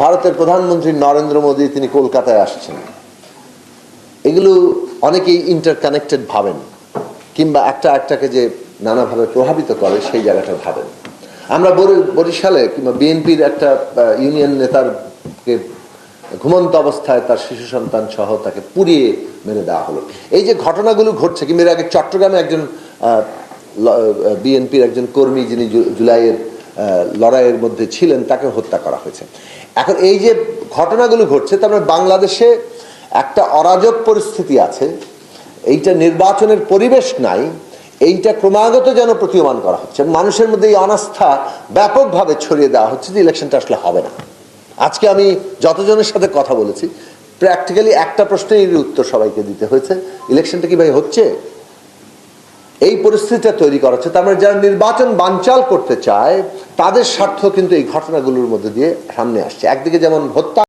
ভারতের প্রধানমন্ত্রী নরেন্দ্র মোদী তিনি কলকাতায় আসছেন, এগুলো অনেকেই ইন্টারকানেক্টেড ভাবেন, কিংবা একটা একটাকে যে নানাভাবে প্রভাবিত করে সেই জায়গাটা ভাবেন। আমরা বরিশালে কিংবা বিএনপির একটা ইউনিয়ন নেতারকে ঘুমন্ত অবস্থায় তার শিশু সন্তান সহ তাকে পুড়িয়ে মেরে দেওয়া হলো। এই যে ঘটনাগুলো ঘটছে, কিংবা এর আগে চট্টগ্রামে একজন বিএনপির একজন কর্মী যিনি জুলাইয়ের লড়াইয়ের মধ্যে ছিলেন তাকে হত্যা করা হয়েছে। এখন এই যে ঘটনাগুলো ঘটছে, তার মানে বাংলাদেশে একটা অরাজক পরিস্থিতি আছে, এইটা নির্বাচনের পরিবেশ নাই, এইটা ক্রমাগত যেন প্রতীয়মান করা হচ্ছে। মানুষের মধ্যে এই অনাস্থা ব্যাপকভাবে ছড়িয়ে দেওয়া হচ্ছে যে ইলেকশনটা আসলে হবে না। আজকে আমি যতজনের সাথে কথা বলেছি, প্র্যাকটিক্যালি একটা প্রশ্নের উত্তর সবাইকে দিতে হয়েছে, ইলেকশনটা কি ভাই হচ্ছে? এই পরিস্থিতিটা তৈরি করা হচ্ছে। তার মানে যারা নির্বাচন বানচাল করতে চায় তাদের স্বার্থ কিন্তু এই ঘটনাগুলোর মধ্যে দিয়ে সামনে আসছে। একদিকে যেমন হত্যা